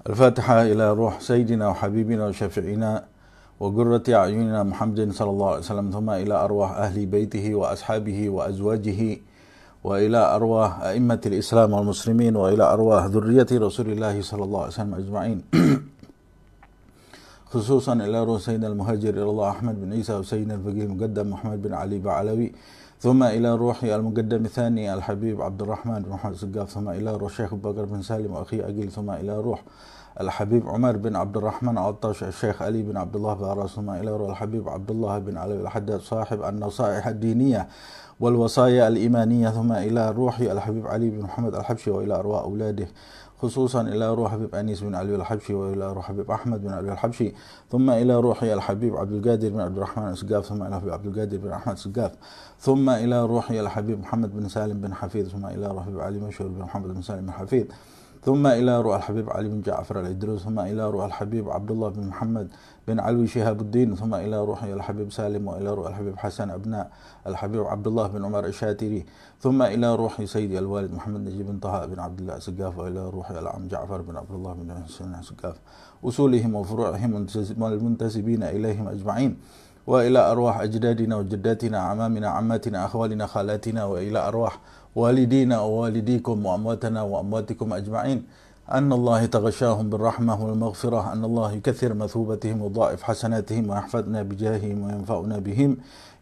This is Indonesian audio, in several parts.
الفاتحة إلى روح سيدنا وحبيبنا وشفيعنا وقرة أعيننا محمد صلى الله عليه وسلم، ثم إلى أرواح أهل بيته وأصحابه وأزواجه، وإلى أرواح أئمة الإسلام والمسلمين، وإلى أرواح ذرية رسول الله صلى الله عليه وسلم أجمعين. خصوصا إلى روح سيدنا المهاجر إلى الله أحمد بن عيسى وسيدنا الفقيه المقدم محمد بن علي بعلوي، ثم إلى روح المقدم الثاني الحبيب عبد الرحمن بن محمد السقاف، ثم إلى روح الشيخ أبو بكر بن سالم وأخي أقيل، ثم إلى روح الحبيب عمر بن عبد الرحمن عطاش، الشيخ علي بن عبد الله باراس، ثم إلى روح الحبيب عبد الله بن علي الحداد صاحب النصائح الدينية والوصايا الإيمانية، ثم إلى روح الحبيب علي بن محمد الحبشي، وإلى أرواح أولاده، خصوصا إلى روح حبيب أنيس بن علي الحبشي، وإلى روح حبيب أحمد بن علي الحبشي، ثم إلى روح الحبيب عبد القادر بن عبد الرحمن السقاف، ثم إلى حبيب عبد القادر بن أحمد السقاف، ثم إلى روح الحبيب محمد بن سالم بن حفيظ، ثم إلى روح حبيب علي مشهور بن محمد بن سالم بن حفيظ، ثم إلى روح الحبيب علي بن جعفر الإدروس، ثم إلى روح الحبيب عبد الله بن محمد بن علوي شهاب الدين، ثم إلى روح الحبيب سالم، وإلى روح الحبيب حسن أبناء الحبيب عبد الله بن عمر الشاتري، ثم إلى روح سيدي الوالد محمد نجيب بن طه بن عبد الله السقاف، وإلى روح العم جعفر بن عبد الله بن حسين السقاف، أصولهم وفروعهم والمنتسبين إليهم أجمعين، وإلى أرواح أجدادنا وجداتنا عمامنا عماتنا أخوالنا خالاتنا، وإلى أرواح والدينا ووالديكم وأمواتنا وأمواتكم أجمعين، أن الله يتغشاهم بالرحمة والمغفرة، أن الله يكثر مثوبتهم وضاعف حسناتهم ويحفظنا بجاههم وينفعنا بهم،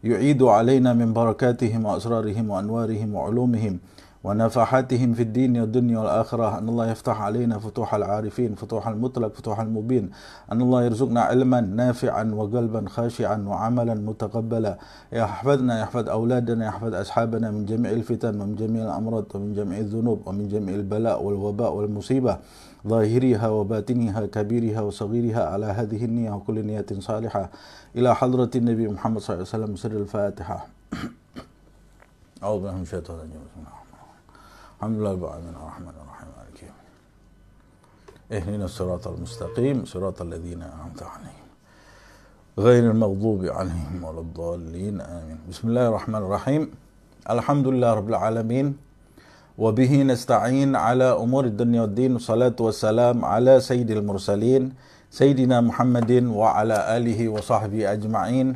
يعيد علينا من بركاتهم وأسرارهم وأنوارهم وعلومهم ونفحاتهم في الدين والدنيا والآخرة، أن الله يفتح علينا فتوح العارفين، فتوح المطلق، فتوح المبين، أن الله يرزقنا علما نافعا وقلبا خاشعا وعملا متقبلا، يحفظنا، يحفظ أولادنا، يحفظ أصحابنا من جميع الفتن ومن جميع الأمراض ومن جميع الذنوب ومن جميع البلاء والوباء والمصيبة، ظاهرها وباطنها كبيرها وصغيرها، على هذه النية وكل نية صالحة، إلى حضرة النبي محمد صلى الله عليه وسلم. سر الفاتحة. أعوذ بالله من الشيطان الرجيم. بسم الله الرحمن الرحيم. الحمد لله رب العالمين الرحمن الرحيم مالك يوم الدين. اهدنا الصراط المستقيم صراط الذين أنعمت عليهم غير المغضوب عليهم ولا الضالين آمين. بسم الله الرحمن الرحيم. الحمد لله رب العالمين وبه نستعين على أمور الدنيا والدين، والصلاة والسلام على سيد المرسلين سيدنا محمد وعلى آله وصحبه أجمعين.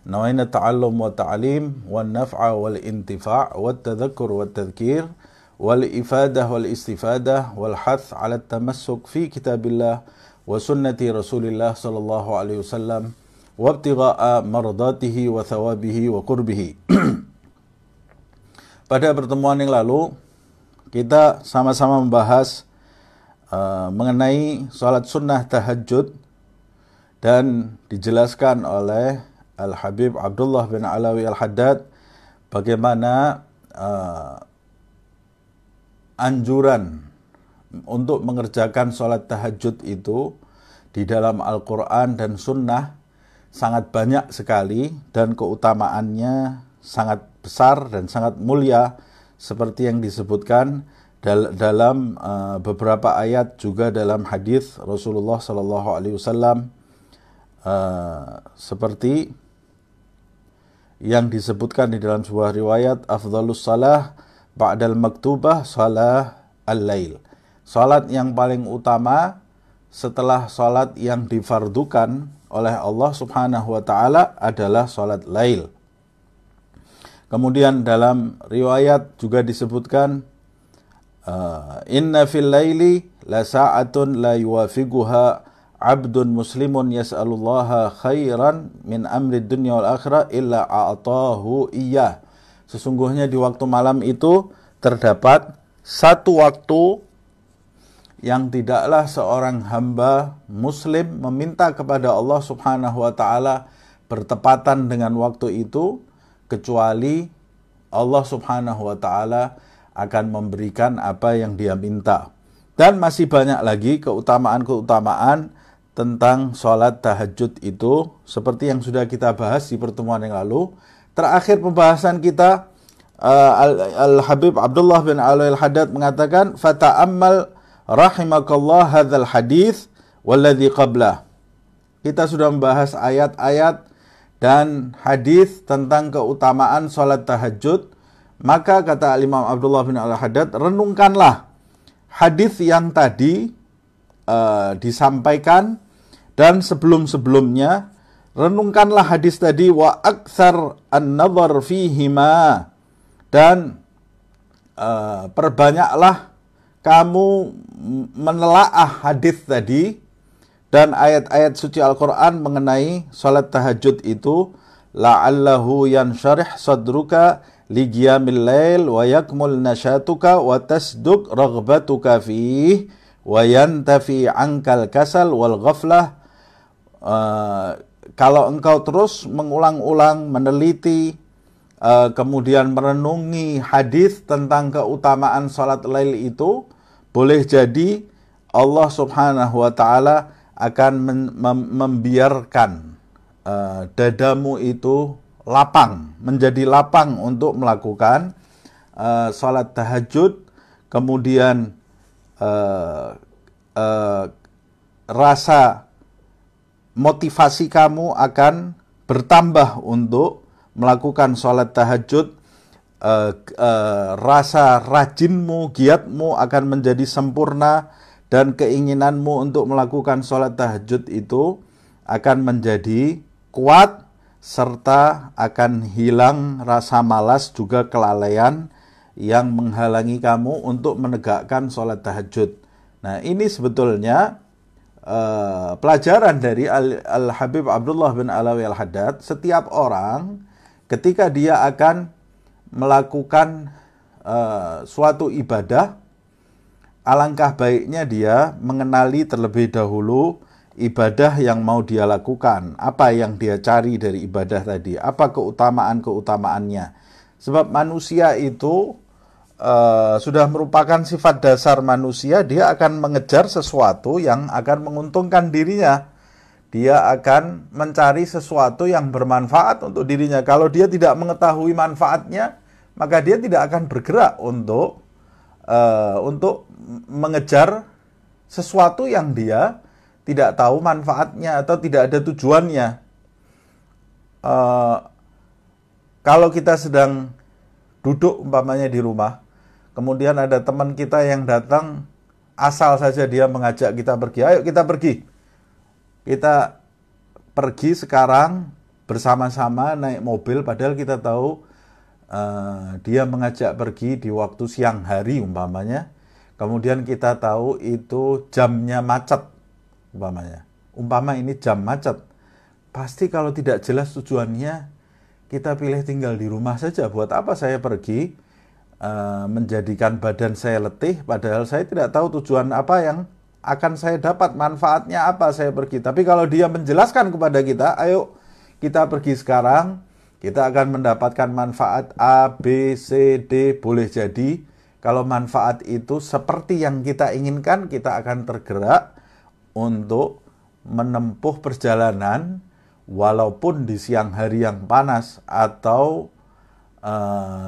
نوينا التعلم والتعليم والنفع والانتفاع والتذكر والتذكير والإفادة والاستفادة والحث على التمسك في كتاب الله وسنة رسول الله صلى الله عليه وسلم وابتغاء مرضاته وثوابه وقربه. Pada pertemuan yang lalu kita sama-sama membahas mengenai sholat sunnah tahajud, dan dijelaskan oleh Al-Habib Abdullah bin Alawi Al-Haddad bagaimana anjuran untuk mengerjakan sholat tahajud itu di dalam Al-Quran dan Sunnah sangat banyak sekali, dan keutamaannya sangat besar dan sangat mulia, seperti yang disebutkan dalam beberapa ayat, juga dalam hadis Rasulullah SAW, seperti yang disebutkan di dalam sebuah riwayat, afdhalus salah ba'dal maktubah salah al-lail. Salat yang paling utama setelah salat yang difardukan oleh Allah Subhanahu wa taala adalah salat lail. Kemudian dalam riwayat juga disebutkan, inna fil laili la sa'atun la yuwafiquha abdun muslimun yas'alullaha khairan min amri dunya wal akhirah illa a'tahu iyyah. Sesungguhnya di waktu malam itu terdapat satu waktu yang tidaklah seorang hamba muslim meminta kepada Allah Subhanahu wa taala bertepatan dengan waktu itu, kecuali Allah Subhanahu wa taala akan memberikan apa yang dia minta. Dan masih banyak lagi keutamaan-keutamaan tentang sholat tahajud itu, seperti yang sudah kita bahas di pertemuan yang lalu. Terakhir pembahasan kita, Al-Habib Abdullah bin Alawi Al-Haddad mengatakan, fata'ammal rahimakallah hadzal hadits walladzi qablah. Kita sudah membahas ayat-ayat dan hadis tentang keutamaan sholat tahajud. Maka kata Imam Abdullah bin Al-Haddad, renungkanlah hadis yang tadi disampaikan. Dan sebelum-sebelumnya renungkanlah hadis tadi, wa aktsar an-nadhar fihima, dan perbanyaklah kamu menelaah hadis tadi dan ayat-ayat suci Al-Quran mengenai salat tahajud itu, la'allahu yansyarih sadruka liqiyamil lail wa yakmul nasyatuka wa tasduk raghbatuka fih wa yantafi ankal kasal wal ghaflah. Kalau engkau terus mengulang-ulang, meneliti, kemudian merenungi hadis tentang keutamaan salat lail itu, boleh jadi Allah Subhanahu wa taala akan membiarkan dadamu itu lapang, menjadi lapang untuk melakukan salat tahajud. Kemudian rasa motivasi kamu akan bertambah untuk melakukan sholat tahajud, rasa rajinmu, giatmu akan menjadi sempurna, dan keinginanmu untuk melakukan sholat tahajud itu akan menjadi kuat, serta akan hilang rasa malas juga kelalaian yang menghalangi kamu untuk menegakkan sholat tahajud. Nah, ini sebetulnya pelajaran dari Al-Habib Abdullah bin Alawi Al-Haddad. Setiap orang ketika dia akan melakukan suatu ibadah, alangkah baiknya dia mengenali terlebih dahulu ibadah yang mau dia lakukan, apa yang dia cari dari ibadah tadi, apa keutamaan-keutamaannya. Sebab manusia itu sudah merupakan sifat dasar manusia, dia akan mengejar sesuatu yang akan menguntungkan dirinya. Dia akan mencari sesuatu yang bermanfaat untuk dirinya. Kalau dia tidak mengetahui manfaatnya, maka dia tidak akan bergerak untuk mengejar sesuatu yang dia tidak tahu manfaatnya atau tidak ada tujuannya. Kalau kita sedang duduk umpamanya di rumah, kemudian ada teman kita yang datang, asal saja dia mengajak kita pergi, ayo kita pergi. Kita pergi sekarang bersama-sama naik mobil, padahal kita tahu dia mengajak pergi di waktu siang hari umpamanya. Kemudian kita tahu itu jamnya macet umpamanya. Umpama ini jam macet. Pasti kalau tidak jelas tujuannya, kita pilih tinggal di rumah saja. Buat apa saya pergi menjadikan badan saya letih, padahal saya tidak tahu tujuan apa yang akan saya dapat, manfaatnya apa saya pergi. Tapi kalau dia menjelaskan kepada kita, ayo kita pergi sekarang, kita akan mendapatkan manfaat A, B, C, D, boleh jadi kalau manfaat itu seperti yang kita inginkan, kita akan tergerak untuk menempuh perjalanan walaupun di siang hari yang panas, atau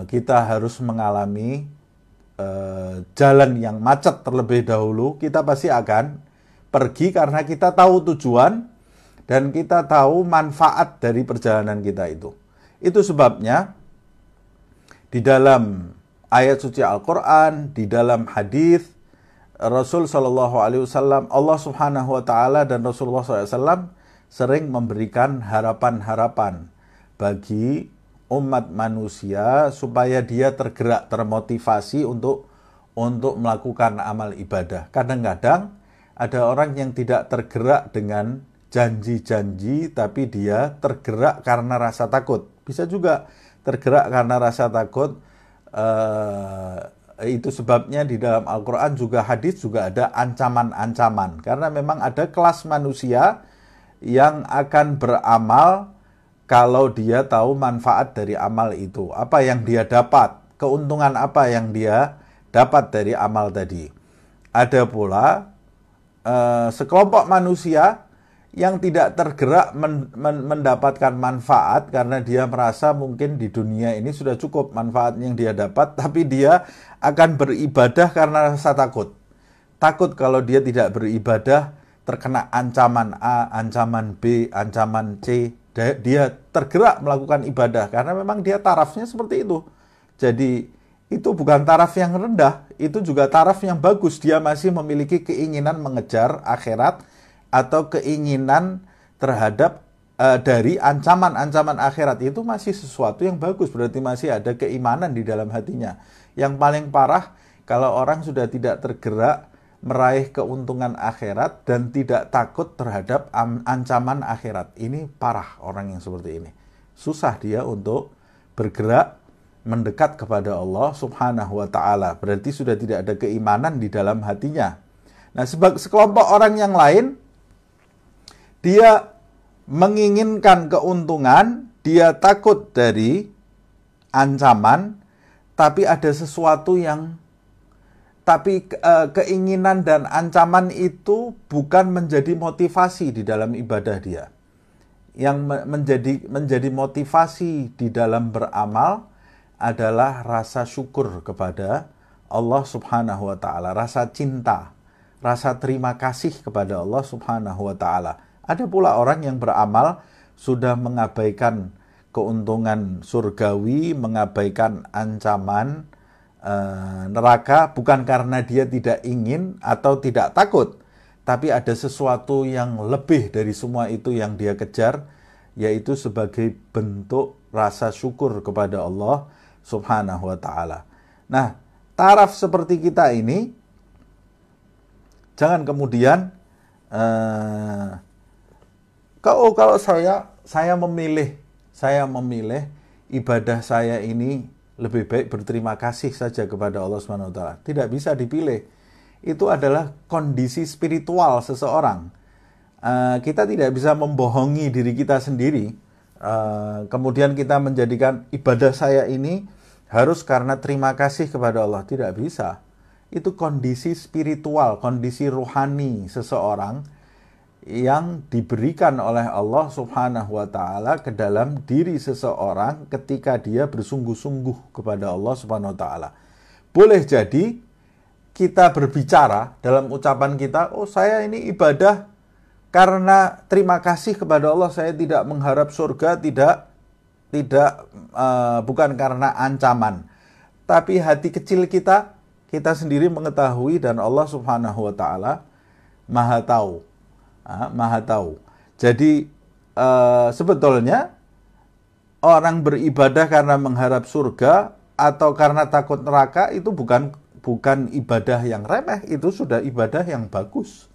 kita harus mengalami jalan yang macet terlebih dahulu. Kita pasti akan pergi karena kita tahu tujuan dan kita tahu manfaat dari perjalanan kita itu. Itu sebabnya di dalam ayat suci Al-Quran, di dalam hadis Rasul Shallallahu Alaihi Wasallam, Allah Subhanahu Wa Taala dan Rasulullah SAW sering memberikan harapan-harapan bagi umat manusia supaya dia tergerak, termotivasi untuk melakukan amal ibadah. Kadang-kadang ada orang yang tidak tergerak dengan janji-janji, tapi dia tergerak karena rasa takut. Bisa juga tergerak karena rasa takut. Itu sebabnya di dalam Al-Quran juga hadis juga ada ancaman-ancaman. Karena memang ada kelas manusia yang akan beramal kalau dia tahu manfaat dari amal itu. Apa yang dia dapat, keuntungan apa yang dia dapat dari amal tadi. Ada pula sekelompok manusia yang tidak tergerak mendapatkan manfaat karena dia merasa mungkin di dunia ini sudah cukup manfaat yang dia dapat, tapi dia akan beribadah karena rasa takut. Takut kalau dia tidak beribadah terkena ancaman A, ancaman B, ancaman C. Dia tergerak melakukan ibadah karena memang dia tarafnya seperti itu. Jadi itu bukan taraf yang rendah, itu juga taraf yang bagus. Dia masih memiliki keinginan mengejar akhirat atau keinginan terhadap dari ancaman-ancaman akhirat. Itu masih sesuatu yang bagus, berarti masih ada keimanan di dalam hatinya. Yang paling parah kalau orang sudah tidak tergerak meraih keuntungan akhirat dan tidak takut terhadap ancaman akhirat. Ini parah orang yang seperti ini. Susah dia untuk bergerak mendekat kepada Allah Subhanahu wa ta'ala. Berarti sudah tidak ada keimanan di dalam hatinya. Nah, sekelompok orang yang lain, dia menginginkan keuntungan, dia takut dari ancaman, tapi ada sesuatu yang keinginan dan ancaman itu bukan menjadi motivasi di dalam ibadah dia. Yang menjadi motivasi di dalam beramal adalah rasa syukur kepada Allah Subhanahu wa ta'ala, rasa cinta, rasa terima kasih kepada Allah Subhanahu wa ta'ala. Ada pula orang yang beramal sudah mengabaikan keuntungan surgawi, mengabaikan ancaman neraka, bukan karena dia tidak ingin atau tidak takut, tapi ada sesuatu yang lebih dari semua itu yang dia kejar, yaitu sebagai bentuk rasa syukur kepada Allah Subhanahu wa ta'ala. Nah, taraf seperti kita ini, jangan kemudian kalau saya memilih ibadah saya ini lebih baik berterima kasih saja kepada Allah Subhanahu wa ta'ala. Tidak bisa dipilih. Itu adalah kondisi spiritual seseorang. Kita tidak bisa membohongi diri kita sendiri. Kemudian kita menjadikan ibadah saya ini harus karena terima kasih kepada Allah. Tidak bisa. Itu kondisi spiritual, kondisi rohani seseorang yang diberikan oleh Allah Subhanahu wa ta'ala ke dalam diri seseorang ketika dia bersungguh-sungguh kepada Allah Subhanahu wa ta'ala. Boleh jadi kita berbicara dalam ucapan kita, oh saya ini ibadah karena terima kasih kepada Allah, saya tidak mengharap surga, bukan karena ancaman. Tapi hati kecil kita sendiri mengetahui dan Allah Subhanahu wa ta'ala Maha tahu. Maha tahu. Jadi sebetulnya orang beribadah karena mengharap surga atau karena takut neraka itu bukan ibadah yang remeh, itu sudah ibadah yang bagus.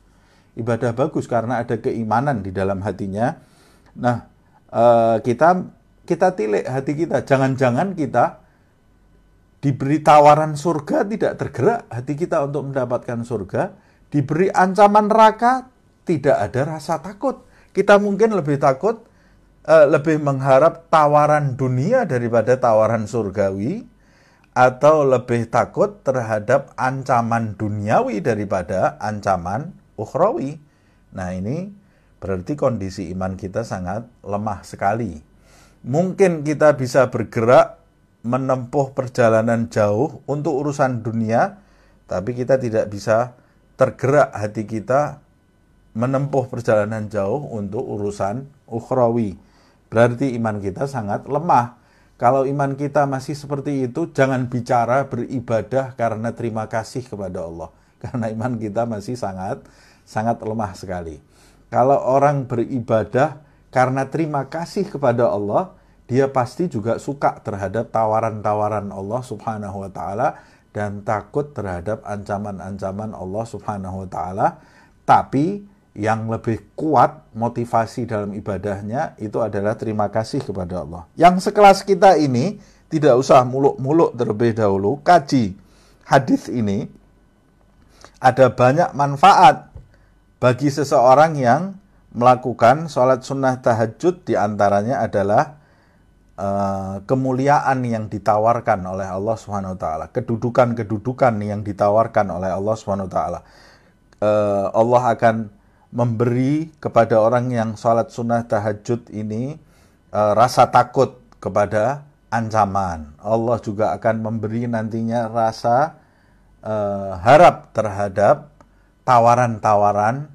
Ibadah bagus karena ada keimanan di dalam hatinya. Nah, kita tilik hati kita. Jangan-jangan kita diberi tawaran surga tidak tergerak hati kita untuk mendapatkan surga. Diberi ancaman neraka tidak ada rasa takut. Kita mungkin lebih takut, lebih mengharap tawaran dunia daripada tawaran surgawi, atau lebih takut terhadap ancaman duniawi daripada ancaman ukhrawi. Nah, ini berarti kondisi iman kita sangat lemah sekali. Mungkin kita bisa bergerak menempuh perjalanan jauh untuk urusan dunia, tapi kita tidak bisa tergerak hati kita menempuh perjalanan jauh untuk urusan ukhrawi. Berarti iman kita sangat lemah. Kalau iman kita masih seperti itu, jangan bicara beribadah karena terima kasih kepada Allah. Karena iman kita masih sangat lemah sekali. Kalau orang beribadah karena terima kasih kepada Allah, dia pasti juga suka terhadap tawaran-tawaran Allah Subhanahu wa ta'ala dan takut terhadap ancaman-ancaman Allah Subhanahu wa ta'ala. Tapi yang lebih kuat motivasi dalam ibadahnya itu adalah terima kasih kepada Allah. Yang sekelas kita ini tidak usah muluk-muluk terlebih dahulu, kaji hadis ini. Ada banyak manfaat bagi seseorang yang melakukan sholat sunnah tahajud, diantaranya adalah kemuliaan yang ditawarkan oleh Allah Subhanahu wa ta'ala, kedudukan-kedudukan yang ditawarkan oleh Allah Subhanahu wa ta'ala. Allah akan memberi kepada orang yang sholat sunnah tahajud ini rasa takut kepada ancaman. Allah juga akan memberi nantinya rasa harap terhadap tawaran-tawaran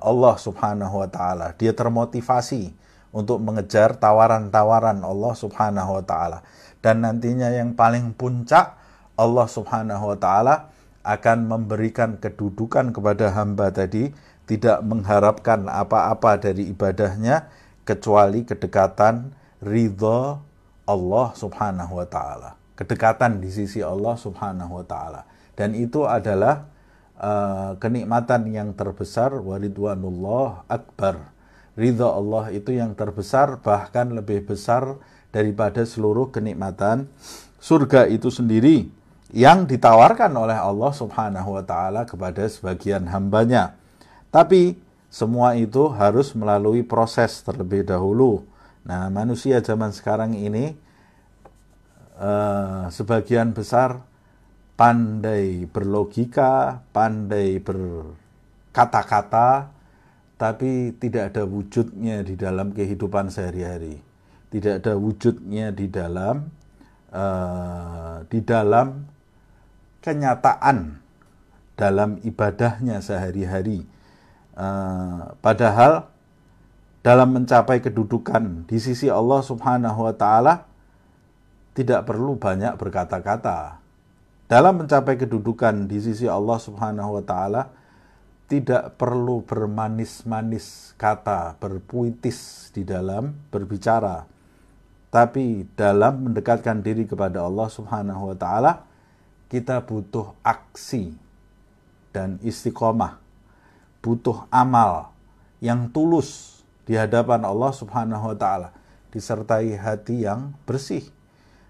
Allah Subhanahu wa ta'ala. Dia termotivasi untuk mengejar tawaran-tawaran Allah Subhanahu wa ta'ala. Dan nantinya yang paling puncak, Allah Subhanahu wa Ta'ala akan memberikan kedudukan kepada hamba tadi, tidak mengharapkan apa-apa dari ibadahnya kecuali kedekatan ridha Allah Subhanahu wa Ta'ala. Kedekatan di sisi Allah Subhanahu wa Ta'ala. Dan itu adalah kenikmatan yang terbesar, waridwanullah akbar. Ridha Allah itu yang terbesar, bahkan lebih besar daripada seluruh kenikmatan surga itu sendiri yang ditawarkan oleh Allah Subhanahu wa Ta'ala kepada sebagian hambanya. Tapi semua itu harus melalui proses terlebih dahulu. Nah, manusia zaman sekarang ini sebagian besar pandai berlogika, pandai berkata-kata, tapi tidak ada wujudnya di dalam kehidupan sehari-hari. Tidak ada wujudnya di dalam kenyataan dalam ibadahnya sehari-hari. Padahal dalam mencapai kedudukan di sisi Allah Subhanahu wa Ta'ala tidak perlu banyak berkata-kata. Dalam mencapai kedudukan di sisi Allah Subhanahu wa Ta'ala tidak perlu bermanis-manis kata, berpuitis di dalam berbicara. Tapi dalam mendekatkan diri kepada Allah Subhanahu wa Ta'ala, kita butuh aksi dan istiqomah, butuh amal yang tulus di hadapan Allah Subhanahu wa Ta'ala, disertai hati yang bersih.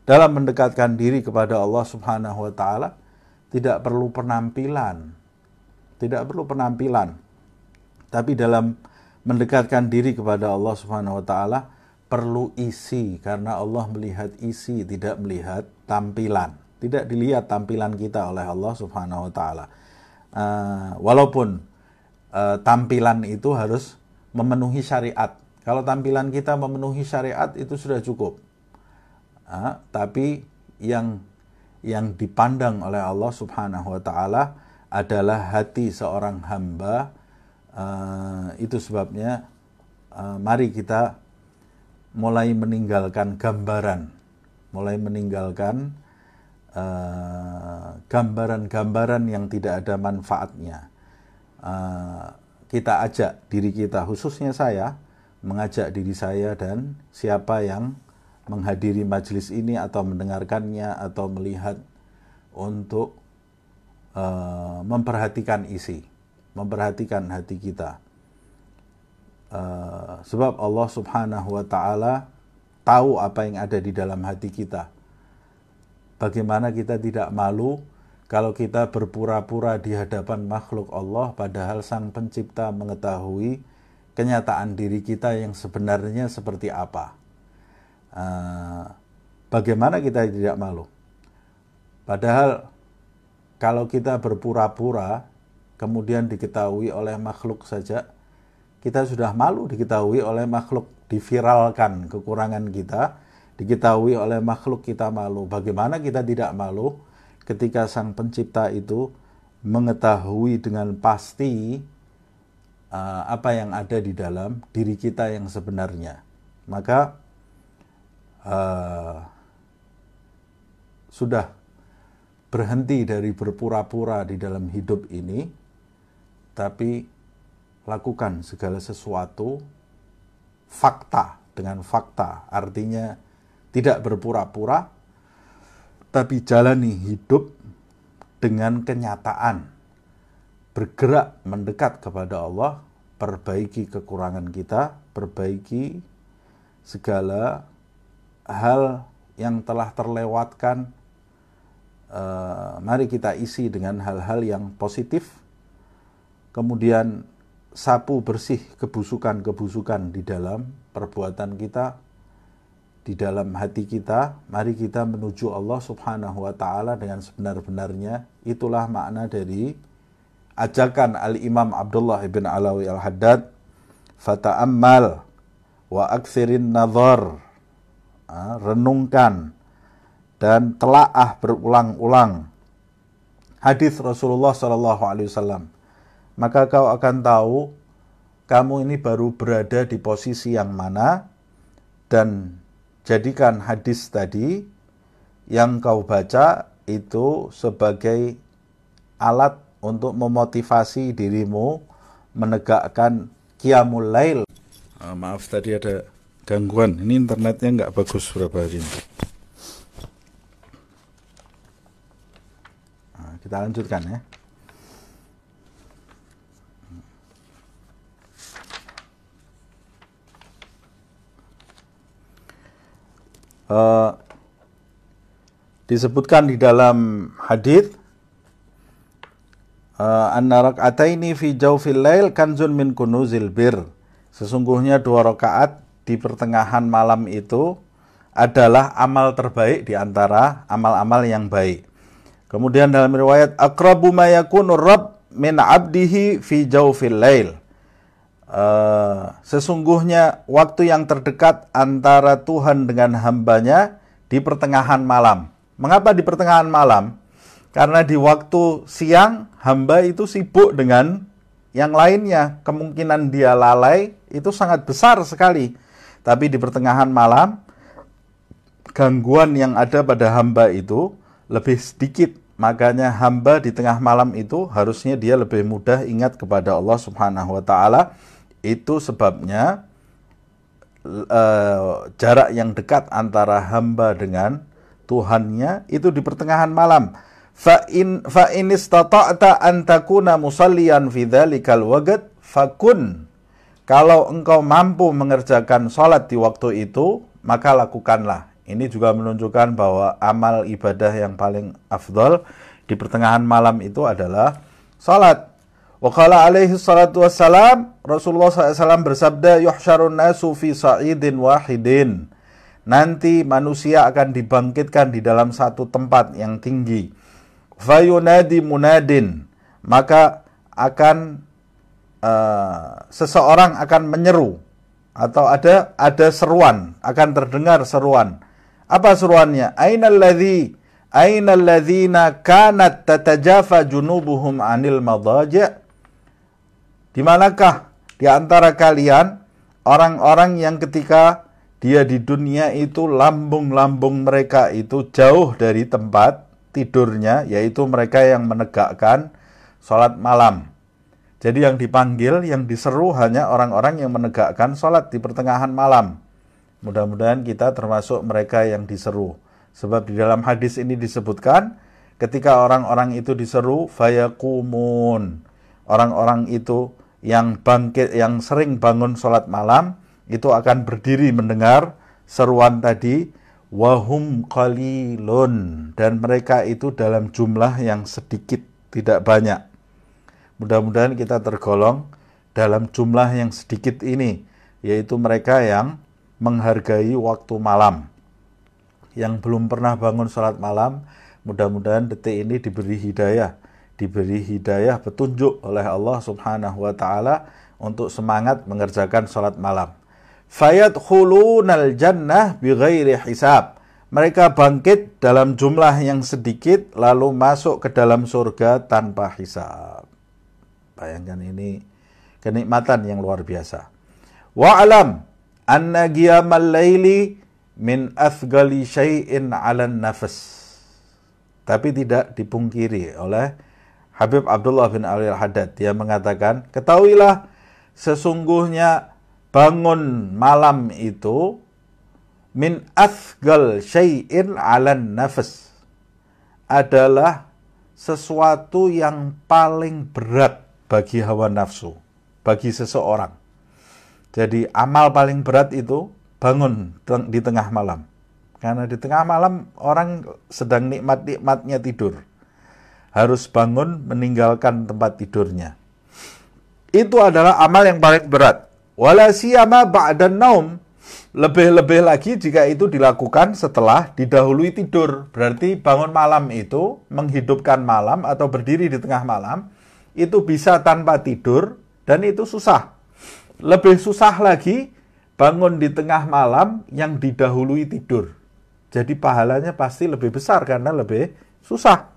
Dalam mendekatkan diri kepada Allah Subhanahu wa Ta'ala tidak perlu penampilan, tapi dalam mendekatkan diri kepada Allah Subhanahu wa Ta'ala perlu isi, karena Allah melihat isi, tidak melihat tampilan. Tidak dilihat tampilan kita oleh Allah Subhanahu wa Ta'ala. Walaupun tampilan itu harus memenuhi syariat. Kalau tampilan kita memenuhi syariat itu sudah cukup. Tapi yang dipandang oleh Allah Subhanahu wa Ta'ala adalah hati seorang hamba. Itu sebabnya mari kita mulai meninggalkan gambaran, gambaran-gambaran yang tidak ada manfaatnya. Kita ajak diri kita, khususnya saya, mengajak diri saya dan siapa yang menghadiri majelis ini atau mendengarkannya atau melihat untuk memperhatikan isi, memperhatikan hati kita. Sebab Allah Subhanahu wa Ta'ala tahu apa yang ada di dalam hati kita. Bagaimana kita tidak malu kalau kita berpura-pura di hadapan makhluk Allah, padahal Sang Pencipta mengetahui kenyataan diri kita yang sebenarnya seperti apa. Bagaimana kita tidak malu? Padahal kalau kita berpura-pura kemudian diketahui oleh makhluk saja, kita sudah malu diketahui oleh makhluk, diviralkan kekurangan kita, diketahui oleh makhluk kita malu. Bagaimana kita tidak malu ketika Sang Pencipta itu mengetahui dengan pasti apa yang ada di dalam diri kita yang sebenarnya. Maka sudah berhenti dari berpura-pura di dalam hidup ini, tapi lakukan segala sesuatu fakta dengan fakta, artinya tidak berpura-pura, tapi jalani hidup dengan kenyataan, bergerak mendekat kepada Allah, perbaiki kekurangan kita, perbaiki segala hal yang telah terlewatkan. Mari kita isi dengan hal-hal yang positif, kemudian sapu bersih kebusukan-kebusukan di dalam perbuatan kita, di dalam hati kita. Mari kita menuju Allah Subhanahu wa Ta'ala dengan sebenar-benarnya. Itulah makna dari ajakan Al-Imam Abdullah ibn Alawi Al-Haddad, fata'ammal wa aksirin nazar, renungkan dan telaah berulang-ulang hadis Rasulullah SAW, maka kau akan tahu kamu ini baru berada di posisi yang mana, dan jadikan hadis tadi yang kau baca itu sebagai alat untuk memotivasi dirimu menegakkan qiyamul lail. Maaf tadi ada gangguan, ini internetnya nggak bagus berapa hari ini. Kita lanjutkan ya. Disebutkan di dalam hadis anna rak'ataini fi jawfil lail kanzun min kunuzil bir. Sesungguhnya 2 rakaat di pertengahan malam itu adalah amal terbaik di antara amal-amal yang baik. Kemudian dalam riwayat aqrabu ma yakunu rabb min 'abdihi fi jawfil lail. Sesungguhnya waktu yang terdekat antara Tuhan dengan hambanya di pertengahan malam. Mengapa di pertengahan malam? Karena di waktu siang hamba itu sibuk dengan yang lainnya. Kemungkinan dia lalai itu sangat besar sekali. Tapi di pertengahan malam gangguan yang ada pada hamba itu lebih sedikit. Makanya hamba di tengah malam itu harusnya dia lebih mudah ingat kepada Allah Subhanahu wa ta'ala. Itu sebabnya jarak yang dekat antara hamba dengan Tuhannya itu di pertengahan malam. Fa in istata'ta an takuna musalliyan fi dzalikal waqt fakun. Kalau engkau mampu mengerjakan salat di waktu itu, maka lakukanlah. Ini juga menunjukkan bahwa amal ibadah yang paling afdal di pertengahan malam itu adalah salat. Wa qala alaihi salatu wassalam, Rasulullah SAW bersabda, yuhsyarun nasu fi sa'idin wahidin. Nanti manusia akan dibangkitkan di dalam satu tempat yang tinggi. Fayunadi munadin. Maka akan seseorang akan menyeru. Atau ada seruan, akan terdengar seruan. Apa seruannya? Ainal ladzina kanat tatajafa junubuhum anil madaji'. Di manakah di antara kalian orang-orang yang ketika dia di dunia itu lambung-lambung mereka itu jauh dari tempat tidurnya, yaitu mereka yang menegakkan sholat malam. Jadi yang dipanggil, yang diseru hanya orang-orang yang menegakkan sholat di pertengahan malam. Mudah-mudahan kita termasuk mereka yang diseru. Sebab di dalam hadis ini disebutkan ketika orang-orang itu diseru fayaqumun. Orang-orang itu yang bangkit, yang sering bangun sholat malam itu akan berdiri mendengar seruan tadi, wahum qalilun, dan mereka itu dalam jumlah yang sedikit, tidak banyak. Mudah-mudahan kita tergolong dalam jumlah yang sedikit ini, yaitu mereka yang menghargai waktu malam. Yang belum pernah bangun sholat malam, mudah-mudahan detik ini diberi hidayah petunjuk oleh Allah Subhanahu wa ta'ala untuk semangat mengerjakan sholat malam. Fayadkhulunal jannah bighairi hisab. Mereka bangkit dalam jumlah yang sedikit lalu masuk ke dalam surga tanpa hisab. Bayangkan, ini kenikmatan yang luar biasa. Wa'alam anna qiyamal laili min athgali syai'in 'alan nafas. Tapi tidak dipungkiri oleh Habib Abdullah bin Ali Al-Haddad. Dia mengatakan, ketahuilah sesungguhnya bangun malam itu min athgal syai'in 'alan nafas, adalah sesuatu yang paling berat bagi hawa nafsu, bagi seseorang. Jadi amal paling berat itu bangun di tengah malam. Karena di tengah malam orang sedang nikmat-nikmatnya tidur. Harus bangun meninggalkan tempat tidurnya. Itu adalah amal yang paling berat. Wala siyama ba'dan naum. Lebih-lebih lagi jika itu dilakukan setelah didahului tidur. Berarti bangun malam itu, menghidupkan malam atau berdiri di tengah malam, itu bisa tanpa tidur dan itu susah. Lebih susah lagi bangun di tengah malam yang didahului tidur. Jadi pahalanya pasti lebih besar karena lebih susah.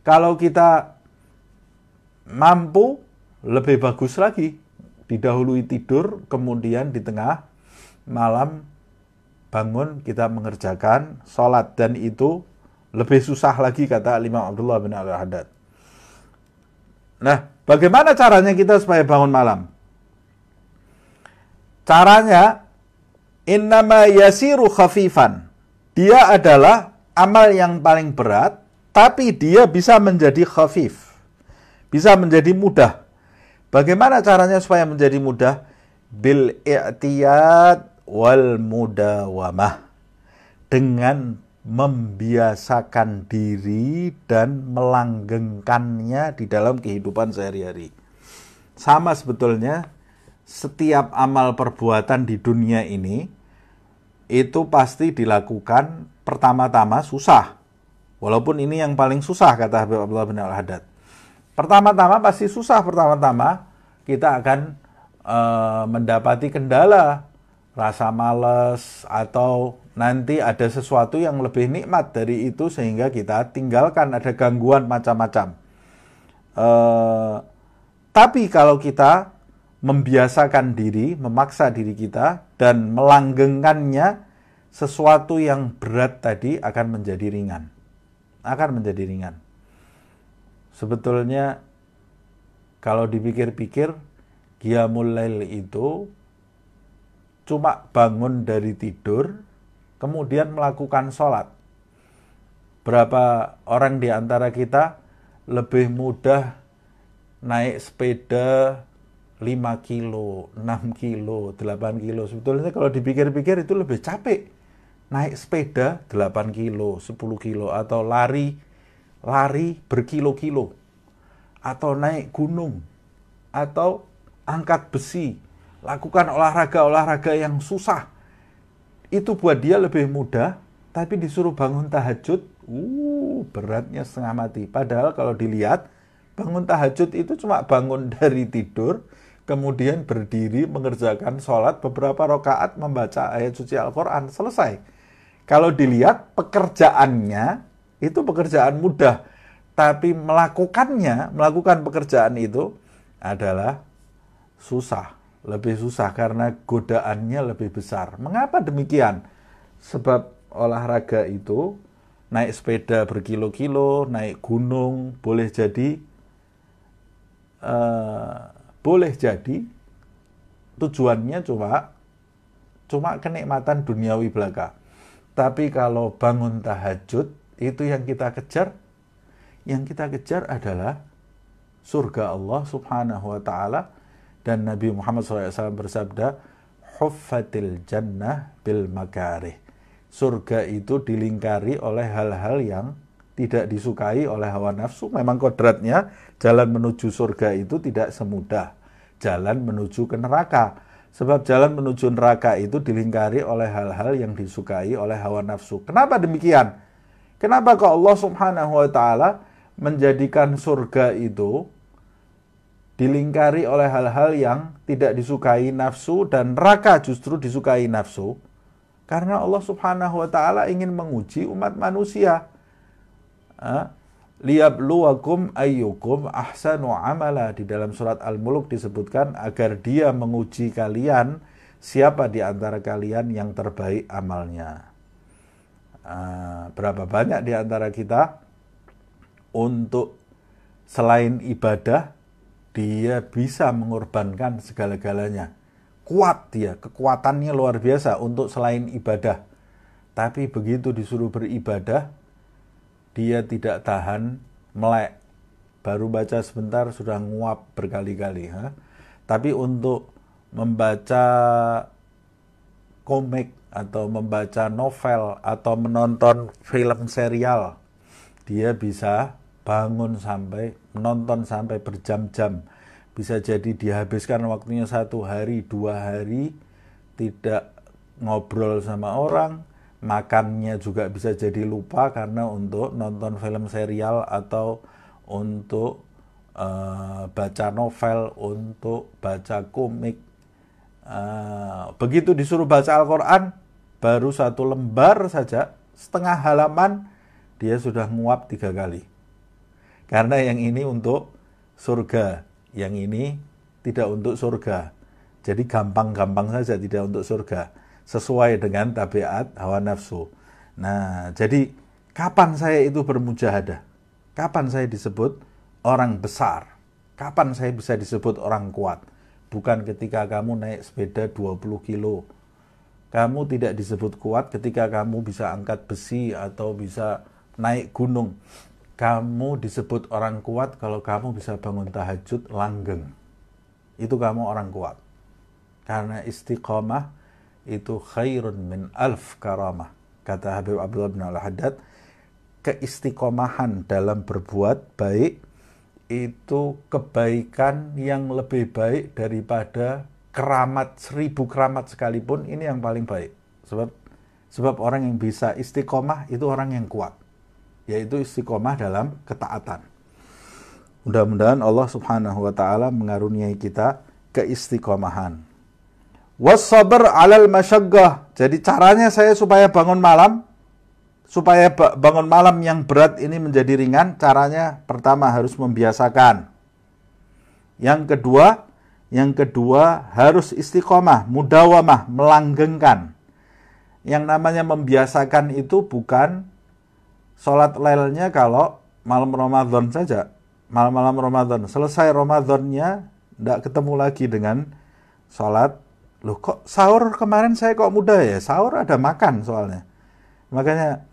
Kalau kita mampu, lebih bagus lagi didahului tidur, kemudian di tengah malam bangun, kita mengerjakan sholat. Dan itu lebih susah lagi, kata Imam Abdullah bin Al-Haddad. Nah, bagaimana caranya kita supaya bangun malam? Caranya, innama yasiru khafifan. Dia adalah amal yang paling berat, tapi dia bisa menjadi khafif. Bisa menjadi mudah. Bagaimana caranya supaya menjadi mudah? Bil i'tiyad wal mudawamah. Dengan membiasakan diri dan melanggengkannya di dalam kehidupan sehari-hari. Sama sebetulnya setiap amal perbuatan di dunia ini itu pasti dilakukan pertama-tama susah. Walaupun ini yang paling susah, kata Habib Abdullah bin Al-Haddad. Pertama-tama pasti susah. Pertama-tama kita akan mendapati kendala, rasa malas, atau nanti ada sesuatu yang lebih nikmat dari itu sehingga kita tinggalkan, ada gangguan macam-macam. Tapi kalau kita membiasakan diri, memaksa diri kita, dan melanggengkannya, sesuatu yang berat tadi akan menjadi ringan. Akan menjadi ringan. Sebetulnya kalau dipikir-pikir, Qiyamul Lail itu cuma bangun dari tidur, kemudian melakukan sholat. Berapa orang di antara kita lebih mudah naik sepeda 5 kilo, 6 kilo, 8 kilo. Sebetulnya kalau dipikir-pikir itu lebih capek. Naik sepeda 8 kilo, 10 kilo, atau lari berkilo-kilo. Atau naik gunung, atau angkat besi, lakukan olahraga-olahraga yang susah. Itu buat dia lebih mudah, tapi disuruh bangun tahajud, beratnya setengah mati. Padahal kalau dilihat, bangun tahajud itu cuma bangun dari tidur, kemudian berdiri mengerjakan sholat beberapa rakaat, membaca ayat suci Al-Quran, selesai. Kalau dilihat pekerjaannya, itu pekerjaan mudah. Tapi melakukan pekerjaan itu adalah susah. Lebih susah karena godaannya lebih besar. Mengapa demikian? Sebab olahraga itu, naik sepeda berkilo-kilo, naik gunung, boleh jadi tujuannya cuma kenikmatan duniawi belaka. Tapi kalau bangun tahajud, itu yang kita kejar. Yang kita kejar adalah surga Allah subhanahu wa ta'ala. Dan Nabi Muhammad SAW bersabda, huffatil jannah bil makarih. Surga itu dilingkari oleh hal-hal yang tidak disukai oleh hawa nafsu. Memang kodratnya jalan menuju surga itu tidak semudah jalan menuju ke neraka. Sebab jalan menuju neraka itu dilingkari oleh hal-hal yang disukai oleh hawa nafsu. Kenapa demikian? Kenapa kok Allah subhanahu wa ta'ala menjadikan surga itu dilingkari oleh hal-hal yang tidak disukai nafsu, dan neraka justru disukai nafsu? Karena Allah subhanahu wa ta'ala ingin menguji umat manusia. Liyabluwakum ayyukum ahsanu amala. Di dalam surat Al-Mulk disebutkan agar dia menguji kalian, siapa di antara kalian yang terbaik amalnya. Berapa banyak di antara kita untuk selain ibadah, dia bisa mengorbankan segala-galanya. Kuat dia, kekuatannya luar biasa untuk selain ibadah. Tapi begitu disuruh beribadah, dia tidak tahan, melek. Baru baca sebentar sudah nguap berkali-kali. Tapi untuk membaca komik, atau membaca novel, atau menonton film serial, dia bisa menonton sampai berjam-jam. Bisa jadi dihabiskan waktunya 1 hari, 2 hari, tidak ngobrol sama orang, makannya juga bisa jadi lupa karena untuk nonton film serial, atau untuk baca novel, untuk baca komik. Begitu disuruh baca Al-Quran, baru 1 lembar saja, setengah halaman, dia sudah nguap 3 kali. Karena yang ini untuk surga, yang ini tidak untuk surga. Jadi gampang-gampang saja, tidak untuk surga. sesuai dengan tabiat hawa nafsu. Nah, jadi kapan saya itu bermujahadah? Kapan saya disebut orang besar? Kapan saya bisa disebut orang kuat? Bukan ketika kamu naik sepeda 20 kilo. Kamu tidak disebut kuat ketika kamu bisa angkat besi atau bisa naik gunung. Kamu disebut orang kuat kalau kamu bisa bangun tahajud langgeng. Itu kamu orang kuat. Karena istiqomah itu khairun min alf karamah. Kata Habib Abdullah bin Al-Haddad, keistiqomahan dalam berbuat baik itu kebaikan yang lebih baik daripada keramat 1000 keramat sekalipun. Ini yang paling baik. Sebab orang yang bisa istiqomah itu orang yang kuat. Yaitu istiqomah dalam ketaatan. Mudah-mudahan Allah Subhanahu wa taala mengaruniai kita keistiqomahan. Was-sabr 'alal masyaggah. Jadi caranya saya supaya bangun malam yang berat ini menjadi ringan, caranya pertama harus membiasakan. Yang kedua harus istiqomah, mudawamah, melanggengkan. Yang namanya membiasakan itu bukan sholat lailnya kalau malam Ramadan saja. Malam-malam Ramadan, selesai Ramadannya tidak ketemu lagi dengan sholat. Loh kok sahur kemarin saya kok mudah ya? Sahur ada makan soalnya. Makanya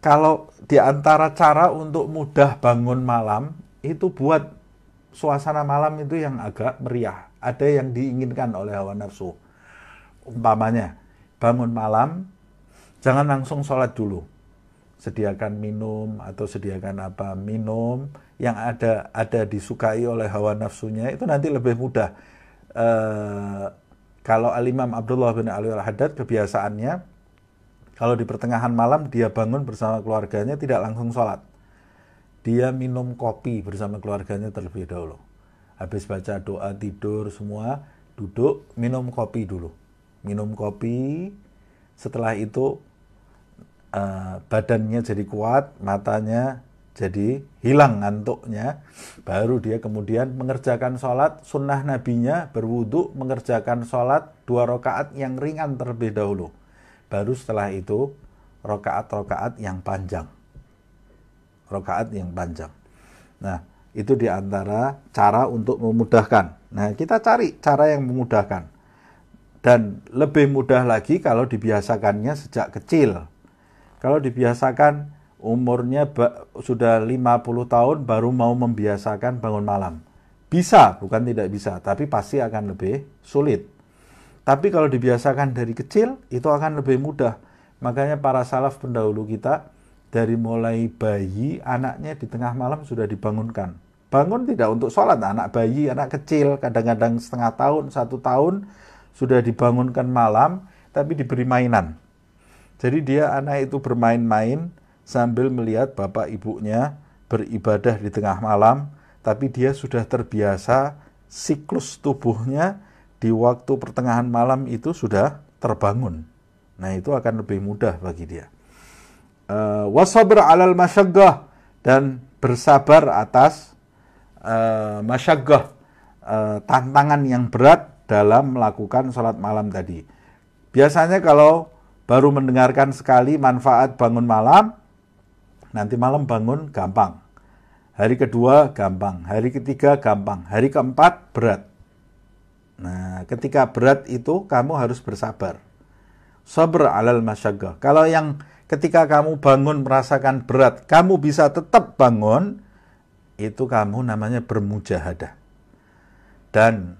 kalau di antara cara untuk mudah bangun malam, itu buat suasana malam itu yang agak meriah. Ada yang diinginkan oleh hawa nafsu. Umpamanya, bangun malam, jangan langsung sholat dulu. Sediakan minum atau sediakan apa, minum yang ada disukai oleh hawa nafsunya, itu nanti lebih mudah. Kalau Al-Imam Abdullah bin Ali Al-Haddad kebiasaannya, kalau di pertengahan malam dia bangun bersama keluarganya tidak langsung sholat. Dia minum kopi bersama keluarganya terlebih dahulu. Habis baca doa tidur semua, duduk minum kopi dulu. Minum kopi, setelah itu badannya jadi kuat, matanya jadi hilang ngantuknya, baru dia kemudian mengerjakan sholat sunnah nabinya, berwudu, mengerjakan sholat 2 rakaat yang ringan terlebih dahulu. Baru setelah itu rakaat-rakaat yang panjang. Rakaat yang panjang. Nah, itu diantara cara untuk memudahkan. Nah, kita cari cara yang memudahkan. Dan lebih mudah lagi kalau dibiasakannya sejak kecil. Kalau dibiasakan umurnya sudah 50 tahun baru mau membiasakan bangun malam. Bisa, bukan tidak bisa, tapi pasti akan lebih sulit. Tapi kalau dibiasakan dari kecil, itu akan lebih mudah. Makanya para salaf pendahulu kita, dari mulai bayi, anaknya di tengah malam sudah dibangunkan. Bangun tidak untuk sholat, anak bayi, anak kecil, kadang-kadang setengah tahun, 1 tahun, sudah dibangunkan malam, tapi diberi mainan. Jadi dia anak itu bermain-main, sambil melihat bapak ibunya beribadah di tengah malam, tapi dia sudah terbiasa siklus tubuhnya di waktu pertengahan malam itu sudah terbangun. Nah, itu akan lebih mudah bagi dia. Wasabr 'alal masyaggah, dan bersabar atas masyaggah, tantangan yang berat dalam melakukan sholat malam tadi. Biasanya kalau baru mendengarkan sekali manfaat bangun malam, nanti malam bangun gampang. Hari kedua gampang, hari ketiga gampang, hari keempat berat. Nah, ketika berat itu kamu harus bersabar. Sabr 'alal masyaggah. Kalau yang ketika kamu bangun merasakan berat, kamu bisa tetap bangun, itu kamu namanya bermujahadah. Dan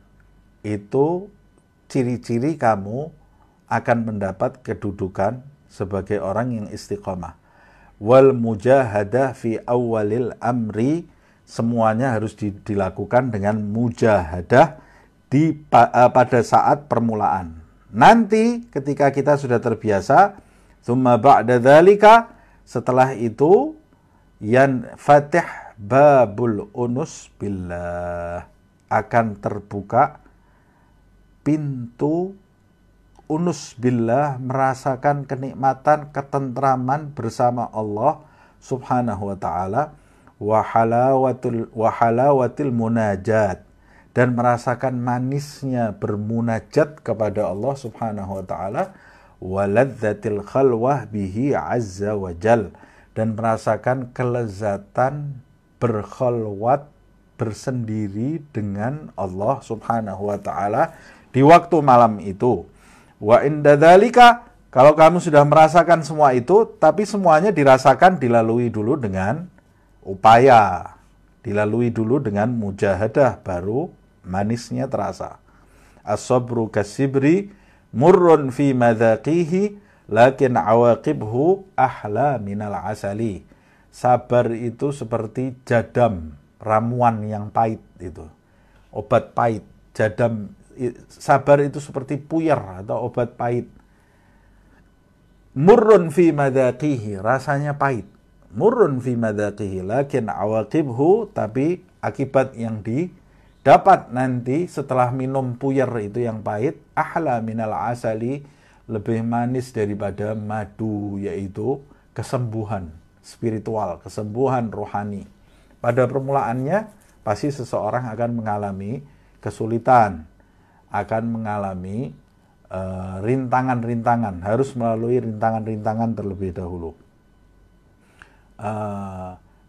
itu ciri-ciri kamu akan mendapat kedudukan sebagai orang yang istiqomah. Wal mujahadah fi awalil amri, semuanya harus dilakukan dengan mujahadah pada saat permulaan. Nanti ketika kita sudah terbiasa, tsumma ba'da dzalika, setelah itu yan fatih babul unus billah, akan terbuka pintu unus billah, merasakan kenikmatan, ketentraman bersama Allah Subhanahu wa taala, wa halawatil munajat, dan merasakan manisnya bermunajat kepada Allah Subhanahu wa taala, waladzatil khalwah bihi azza wa jal, dan merasakan kelezatan berkhalwat, bersendiri dengan Allah subhanahu wa ta'ala di waktu malam itu. Wa inda dzalika, kalau kamu sudah merasakan semua itu, tapi semuanya dirasakan dilalui dulu dengan upaya, dilalui dulu dengan mujahadah, baru manisnya terasa. As-sabru kasibri murrun fi madzaqihi lakin awaqibhu ahla minal asali. Sabar itu seperti jadam, ramuan yang pahit itu. Obat pahit, jadam. Sabar itu seperti puyer atau obat pahit. Murrun fi madzaqihi, rasanya pahit. Murrun fi madzaqihi lakin awaqibhu, tapi akibat yang didapat nanti setelah minum puyer itu yang pahit, ahla minal asali, lebih manis daripada madu, yaitu kesembuhan spiritual, kesembuhan rohani. Pada permulaannya pasti seseorang akan mengalami kesulitan, akan mengalami rintangan-rintangan, harus melalui rintangan-rintangan terlebih dahulu.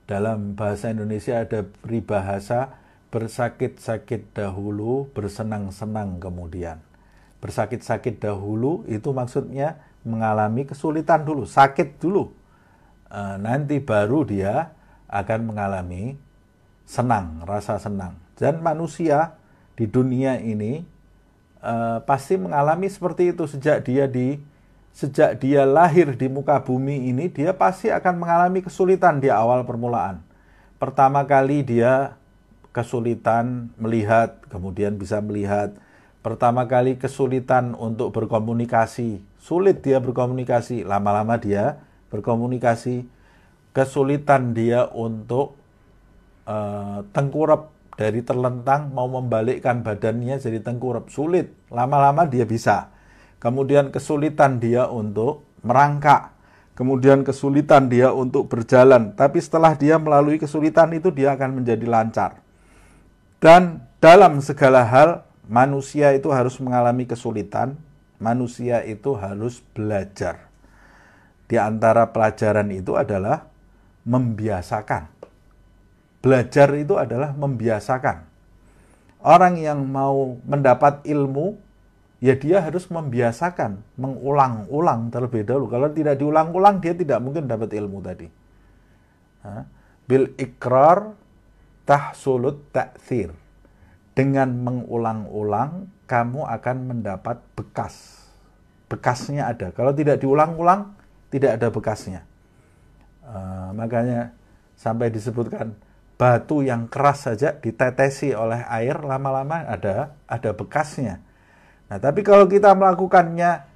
Dalam bahasa Indonesia ada peribahasa, bersakit-sakit dahulu, bersenang-senang kemudian. Bersakit-sakit dahulu itu maksudnya mengalami kesulitan dulu, sakit dulu. Nanti baru dia akan mengalami senang, rasa senang. Dan manusia di dunia ini pasti mengalami seperti itu sejak dia lahir di muka bumi ini, dia pasti akan mengalami kesulitan di awal permulaan. Pertama kali dia kesulitan melihat, kemudian bisa melihat. Pertama kali kesulitan untuk berkomunikasi, sulit dia berkomunikasi, lama-lama dia berkomunikasi. Kesulitan dia untuk tengkurap, dari terlentang mau membalikkan badannya jadi tengkurap, sulit, lama-lama dia bisa. Kemudian kesulitan dia untuk merangkak, kemudian kesulitan dia untuk berjalan, tapi setelah dia melalui kesulitan itu dia akan menjadi lancar. Dan dalam segala hal manusia itu harus mengalami kesulitan, manusia itu harus belajar. Di antara pelajaran itu adalah membiasakan. Belajar itu adalah membiasakan. Orang yang mau mendapat ilmu, ya dia harus membiasakan, mengulang-ulang terlebih dahulu. Kalau tidak diulang-ulang, dia tidak mungkin dapat ilmu tadi. Bil ikrar tahsulut ta'thir. Dengan mengulang-ulang, kamu akan mendapat bekas. Bekasnya ada. Kalau tidak diulang-ulang, tidak ada bekasnya. Makanya sampai disebutkan, batu yang keras saja ditetesi oleh air, lama-lama ada bekasnya. Nah, tapi kalau kita melakukannya,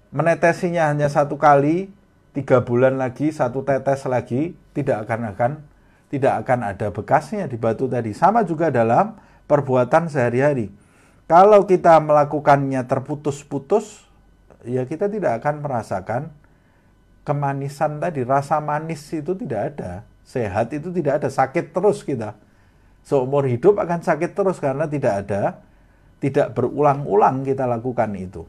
menetesinya hanya 1 kali, 3 bulan lagi, 1 tetes lagi, tidak akan ada bekasnya di batu tadi. Sama juga dalam perbuatan sehari-hari. Kalau kita melakukannya terputus-putus, ya kita tidak akan merasakan kemanisan tadi. Rasa manis itu tidak ada. Sehat itu tidak ada, sakit terus kita. Seumur hidup akan sakit terus karena tidak berulang-ulang kita lakukan itu.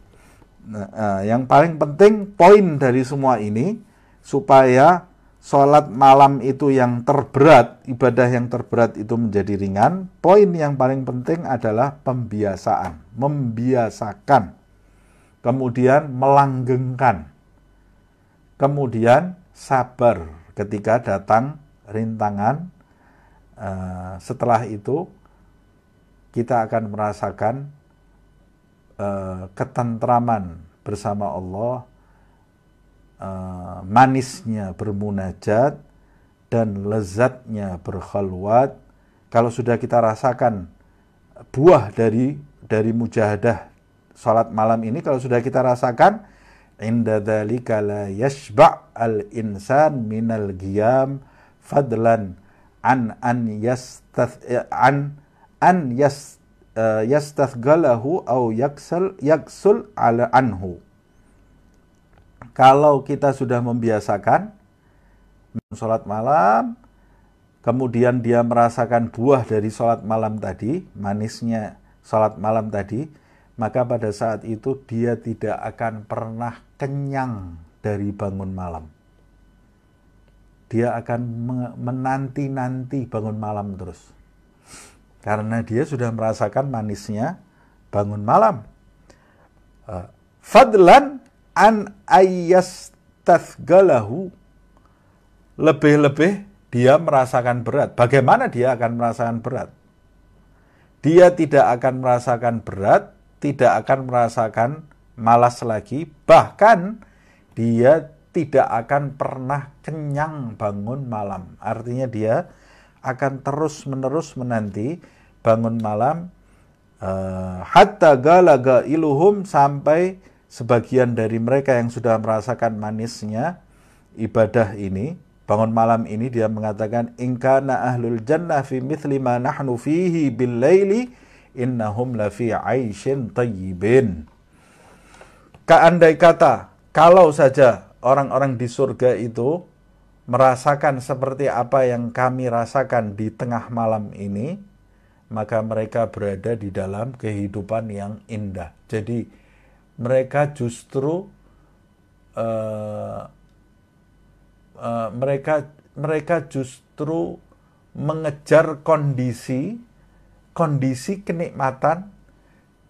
Nah, yang paling penting poin dari semua ini, supaya sholat malam itu yang terberat, ibadah yang terberat itu menjadi ringan, poin yang paling penting adalah pembiasaan, membiasakan, kemudian melanggengkan, kemudian sabar ketika datang rintangan. Setelah itu kita akan merasakan ketentraman bersama Allah, manisnya bermunajat, dan lezatnya berkhalwat. Kalau sudah kita rasakan buah dari mujahadah salat malam ini, kalau sudah kita rasakan, inda dzalika la yashba' al-insan minal qiyam fadlan an yastathgalahu au yaksul ala anhu. Kalau kita sudah membiasakan sholat malam, kemudian dia merasakan buah dari sholat malam tadi, manisnya sholat malam tadi, maka pada saat itu dia tidak akan pernah kenyang dari bangun malam. Dia akan menanti-nanti bangun malam terus. Karena dia sudah merasakan manisnya bangun malam. Fadlan an ayyastathgalahu, lebih-lebih dia merasakan berat. Bagaimana dia akan merasakan berat? Dia tidak akan merasakan berat, tidak akan merasakan malas lagi, bahkan dia tidak akan pernah kenyang bangun malam. Artinya dia akan terus-menerus menanti bangun malam, hatta galaga iluhum, sampai sebagian dari mereka yang sudah merasakan manisnya ibadah ini, bangun malam ini, dia mengatakan, in kana ahlul jannah fi mithli ma nahnu fihi bil laili innahum la fi 'aisyin thayyibin. Andai kata kalau saja orang-orang di surga itu merasakan seperti apa yang kami rasakan di tengah malam ini, maka mereka berada di dalam kehidupan yang indah. Jadi mereka justru mereka justru mengejar kondisi kenikmatan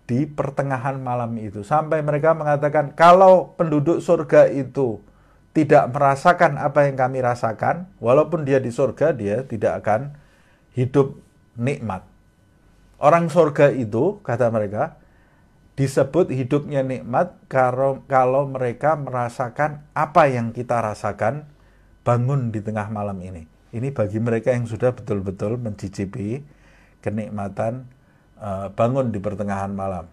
di pertengahan malam itu, sampai mereka mengatakan kalau penduduk surga itu tidak merasakan apa yang kami rasakan, walaupun dia di surga, dia tidak akan hidup nikmat. Orang surga itu, kata mereka, disebut hidupnya nikmat kalau mereka merasakan apa yang kita rasakan bangun di tengah malam ini. Ini bagi mereka yang sudah betul-betul mencicipi kenikmatan bangun di pertengahan malam.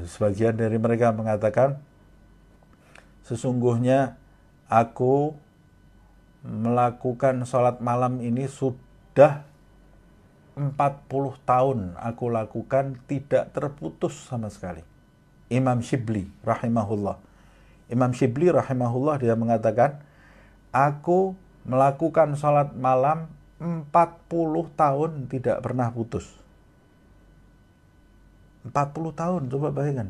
Sebagian dari mereka mengatakan, sesungguhnya aku melakukan sholat malam ini sudah 40 tahun aku lakukan, tidak terputus sama sekali. Imam Shibli rahimahullah. Imam Shibli rahimahullah, dia mengatakan, aku melakukan sholat malam 40 tahun tidak pernah putus. 40 tahun, coba bayangkan.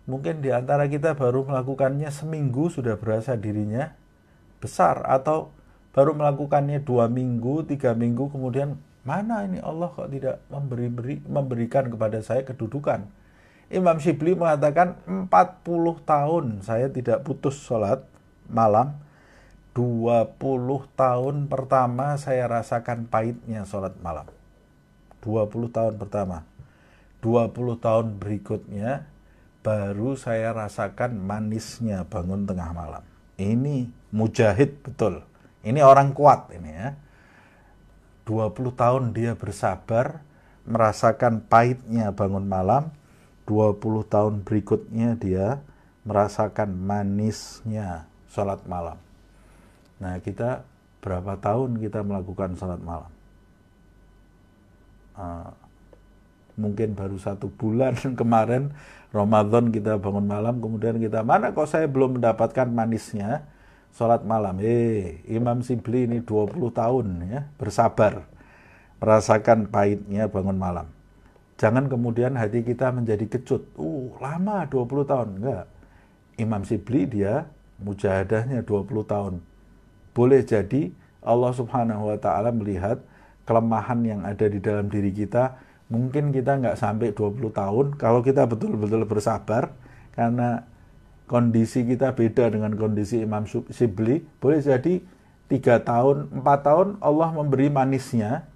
Mungkin di antara kita baru melakukannya seminggu sudah berasa dirinya besar, atau baru melakukannya 2 minggu, 3 minggu, kemudian mana ini Allah kok tidak memberikan kepada saya kedudukan. Imam Shibli mengatakan 40 tahun saya tidak putus sholat malam. 20 tahun pertama saya rasakan pahitnya sholat malam. 20 tahun pertama. 20 tahun berikutnya baru saya rasakan manisnya bangun tengah malam. Ini mujahid betul. Ini orang kuat ini ya. 20 tahun dia bersabar merasakan pahitnya bangun malam. 20 tahun berikutnya dia merasakan manisnya sholat malam. Nah, kita berapa tahun kita melakukan sholat malam? Mungkin baru 1 bulan kemarin Ramadan kita bangun malam, kemudian kita, mana kok saya belum mendapatkan manisnya sholat malam. Imam Shibli ini 20 tahun ya, bersabar merasakan pahitnya bangun malam. Jangan kemudian hati kita menjadi kecut. Lama 20 tahun. Enggak. Imam Shibli dia mujahadahnya 20 tahun. Boleh jadi Allah Subhanahu wa ta'ala melihat kelemahan yang ada di dalam diri kita. Mungkin kita nggak sampai 20 tahun kalau kita betul-betul bersabar, karena kondisi kita beda dengan kondisi Imam Shibli. Boleh jadi 3 tahun, 4 tahun Allah memberi manisnya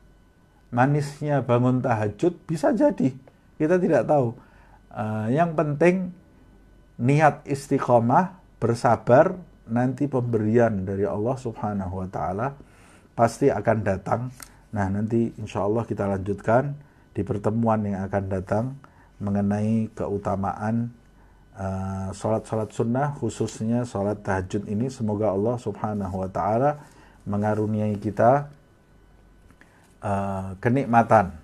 bangun tahajud, bisa jadi, kita tidak tahu. Yang penting niat istiqomah, bersabar, nanti pemberian dari Allah Subhanahu wa ta'ala pasti akan datang. Nah, nanti insya Allah kita lanjutkan di pertemuan yang akan datang mengenai keutamaan sholat-sholat sunnah, khususnya sholat tahajud ini. Semoga Allah Subhanahu wa ta'ala mengaruniai kita kenikmatan,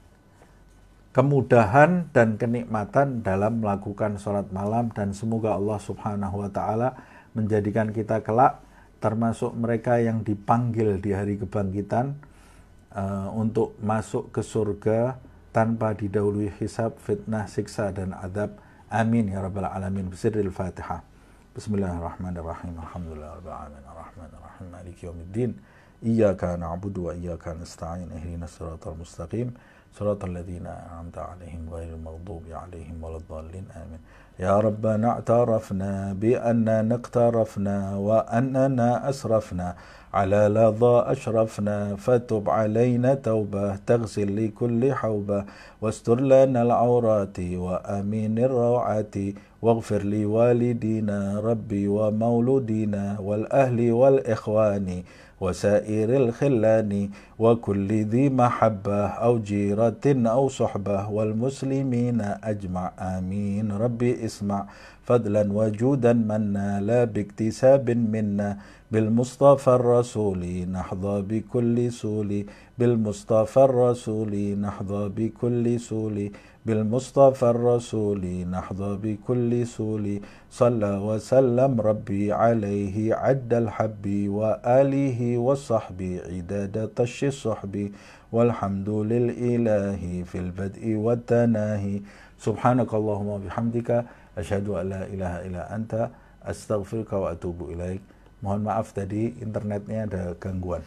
kemudahan dan kenikmatan dalam melakukan sholat malam, dan semoga Allah Subhanahu wa ta'ala menjadikan kita kelak termasuk mereka yang dipanggil di hari kebangkitan untuk masuk ke surga tanpa didahului hisab, fitnah, siksa, dan adab. Amin ya rabbal alamin. Bisirril Fatihah. Bismillahirrahmanirrahim. Alhamdulillah rabbil alamin. Arrahmanirrahim. Maliki yaumiddin. Iyyaka na'budu wa iyyaka nasta'in. Ihdinas siratal mustaqim. Siratal ladzina an'amta 'alaihim ghairil maghdubi 'alaihim waladdallin. Amin. Ya Rabbana i'tarafna bi annana iqtarafna wa annana asrafna على لظى أشرفنا فتب علينا توبة تغسل لكل حوبة واستر لنا العورات وأمين الروعات واغفر لوالدينا ربي ومولودينا والأهل والإخوان وسائر الخلان وكل ذي محبة أو جيرة أو صحبة والمسلمين أجمع آمين. ربي اسمع فضلا وجودا منا لا باكتساب منا بالمصطفى الرسول نحظى بكل سول بالمصطفى الرسول نحظى بكل سول بالمصطفى الرسول نحظى بكل سول صلى وسلم ربي عليه عد الحب وآله والصحب عداد طش الصحب والحمد للإله في البدء والتناهي سبحانك اللهم وبحمدك أشهد أن لا إله إلا أنت أستغفرك وأتوب إليك. Mohon maaf tadi internetnya ada gangguan.